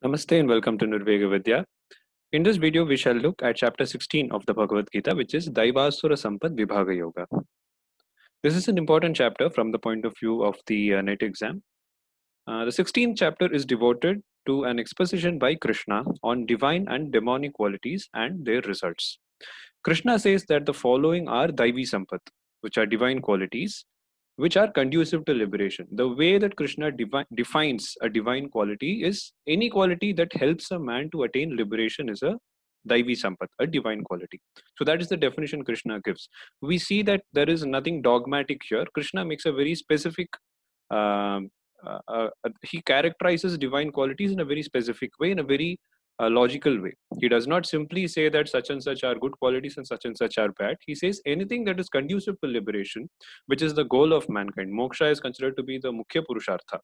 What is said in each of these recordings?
Namaste and welcome to Nirvega Vidya. In this video, we shall look at chapter 16 of the Bhagavad Gita, which is Daivasura Sampad Vibhaga Yoga. This is an important chapter from the point of view of the NET exam. The 16th chapter is devoted to an exposition by Krishna on divine and demonic qualities and their results. Krishna says that the following are Daivi Sampat, which are divine qualities, which are conducive to liberation. The way that Krishna defines a divine quality is any quality that helps a man to attain liberation is a Daivi Sampat, a divine quality. So that is the definition Krishna gives. We see that there is nothing dogmatic here. Krishna makes a very specific um, he characterizes divine qualities in a very specific way, in a very logical way. He does not simply say that such and such are good qualities and such are bad. He says anything that is conducive to liberation, which is the goal of mankind. Moksha is considered to be the Mukhya Purushartha,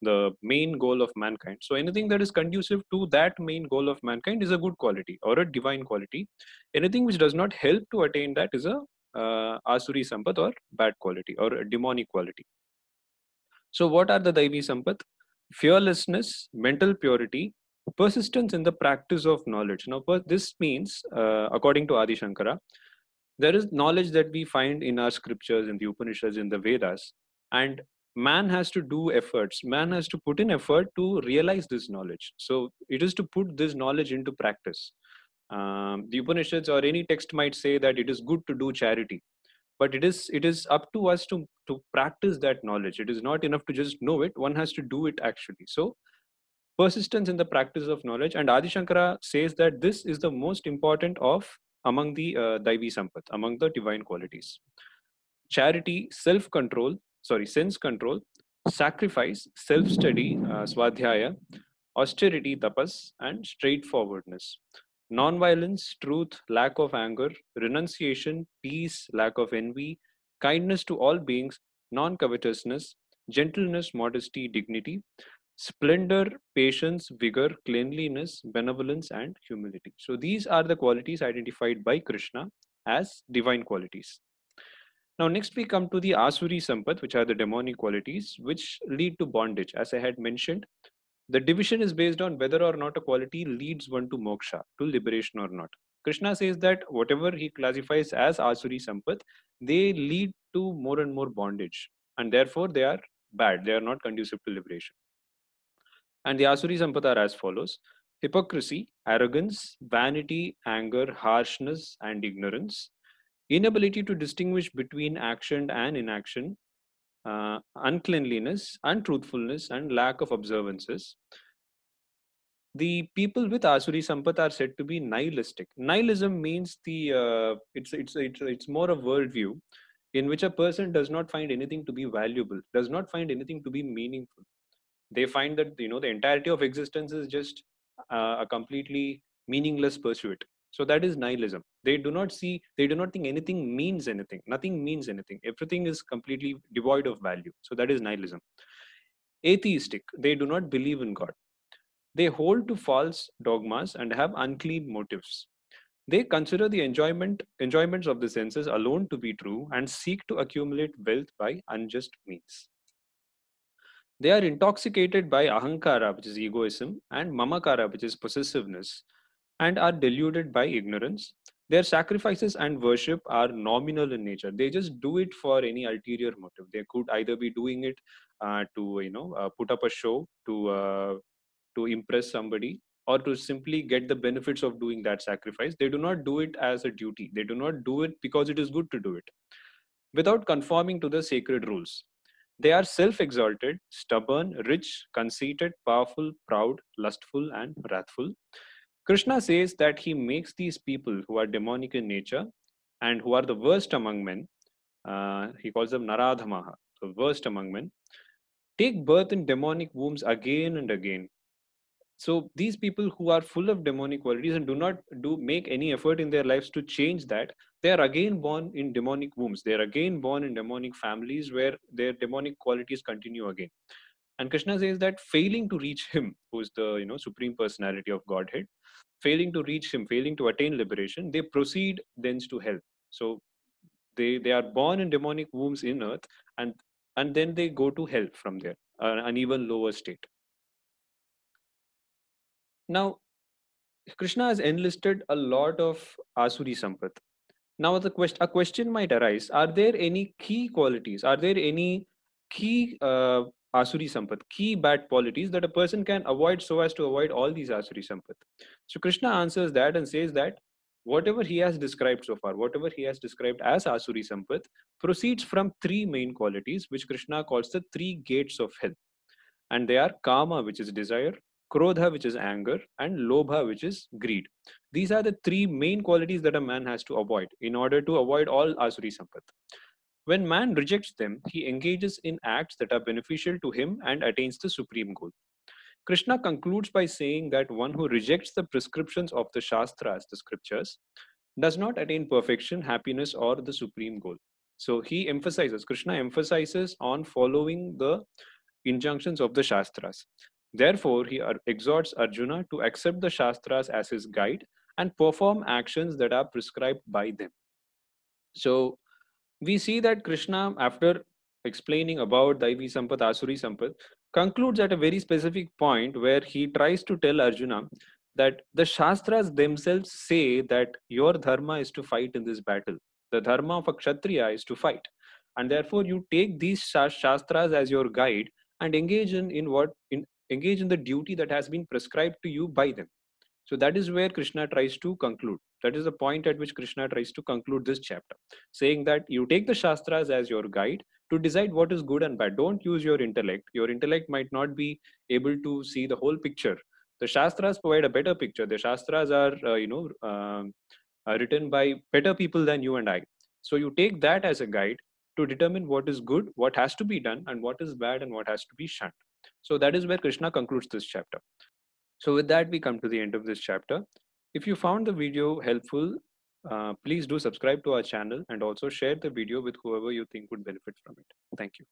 the main goal of mankind. So anything that is conducive to that main goal of mankind is a good quality or a divine quality. Anything which does not help to attain that is a Asuri Sampat or bad quality or a demonic quality. So, what are the Daivi Sampat? Fearlessness, mental purity, persistence in the practice of knowledge. Now, this means, according to Adi Shankara, there is knowledge that we find in our scriptures, in the Upanishads, in the Vedas, and man has to do efforts. Man has to put in effort to realize this knowledge. So, it is to put this knowledge into practice. The Upanishads or any text might say that it is good to do charity, but it is up to us to practice that knowledge. It is not enough to just know it. One has to do it actually. So persistence in the practice of knowledge, and Adi Shankara says that this is the most important of among the Daivi Sampat, among the divine qualities. Charity, sense control, sacrifice, self study, swadhyaya, austerity, tapas, and straightforwardness. Non-violence, truth, lack of anger, renunciation, peace, lack of envy, kindness to all beings, non-covetousness, gentleness, modesty, dignity, splendor, patience, vigor, cleanliness, benevolence, and humility. So these are the qualities identified by Krishna as divine qualities. Now, next we come to the Asuri Sampat, which are the demonic qualities, which lead to bondage. As I had mentioned, the division is based on whether or not a quality leads one to moksha, to liberation or not. Krishna says that whatever he classifies as Asuri Sampat, they lead to more and more bondage, and therefore they are bad. They are not conducive to liberation. And the Asuri Sampat are as follows: hypocrisy, arrogance, vanity, anger, harshness, and ignorance, inability to distinguish between action and inaction, uncleanliness, untruthfulness, and lack of observances. The people with Asuri Sampat are said to be nihilistic. Nihilism means it's more a worldview in which a person does not find anything to be valuable, does not find anything to be meaningful. They find that the entirety of existence is just a completely meaningless pursuit. So that is nihilism. They do not think anything means anything. Nothing means anything. Everything is completely devoid of value. So that is nihilism. Atheistic. They do not believe in God. They hold to false dogmas and have unclean motives. They consider the enjoyments of the senses alone to be true and seek to accumulate wealth by unjust means. They are intoxicated by ahankara, which is egoism, and mamakara, which is possessiveness, and are deluded by ignorance. Their sacrifices and worship are nominal in nature. They just do it for any ulterior motive. They could either be doing it to put up a show to impress somebody, or to simply get the benefits of doing that sacrifice. They do not do it as a duty. They do not do it because it is good to do it, without conforming to the sacred rules. They are self exalted, stubborn, rich, conceited, powerful, proud, lustful, and wrathful. Krishna says that he makes these people who are demonic in nature and who are the worst among men, he calls them Naradhamaha, so worst among men, take birth in demonic wombs again and again. So these people who are full of demonic qualities and do not do make any effort in their lives to change that, they are again born in demonic wombs. They are again born in demonic families where their demonic qualities continue again. And Krishna says that failing to reach him, who is the supreme personality of Godhead, failing to reach him, failing to attain liberation, they proceed thence to hell. So they are born in demonic wombs in earth, and then they go to hell from there, an even lower state. Now, Krishna has enlisted a lot of Asuri Sampat. Now, a question might arise: are there any key qualities? Are there any key Asuri Sampat, key bad qualities that a person can avoid so as to avoid all these Asuri Sampat? So, Krishna answers that and says that whatever he has described so far, whatever he has described as Asuri Sampat, proceeds from three main qualities, which Krishna calls the three gates of hell. And they are kama, which is desire, krodha, which is anger, and lobha, which is greed. These are the three main qualities that a man has to avoid in order to avoid all asuri sampat. When man rejects them, he engages in acts that are beneficial to him and attains the supreme goal. Krishna concludes by saying that one who rejects the prescriptions of the Shastras, the scriptures, does not attain perfection, happiness, or the supreme goal. So Krishna emphasizes on following the injunctions of the Shastras. Therefore, he exhorts Arjuna to accept the Shastras as his guide and perform actions that are prescribed by them. So, we see that Krishna, after explaining about Daivi Sampat, Asuri Sampat, concludes at a very specific point where he tries to tell Arjuna that the Shastras themselves say that your dharma is to fight in this battle. The dharma of a Kshatriya is to fight. And therefore, you take these Shastras as your guide and engage in the duty that has been prescribed to you by them. So that is where Krishna tries to conclude. That is the point at which Krishna tries to conclude this chapter, saying that you take the Shastras as your guide to decide what is good and bad. Don't use your intellect. Your intellect might not be able to see the whole picture. The Shastras provide a better picture. The Shastras are written by better people than you and I. So you take that as a guide to determine what is good, what has to be done, and what is bad and what has to be shunned. So that is where Krishna concludes this chapter. So with that, we come to the end of this chapter. If you found the video helpful, please do subscribe to our channel and also share the video with whoever you think would benefit from it. Thank you.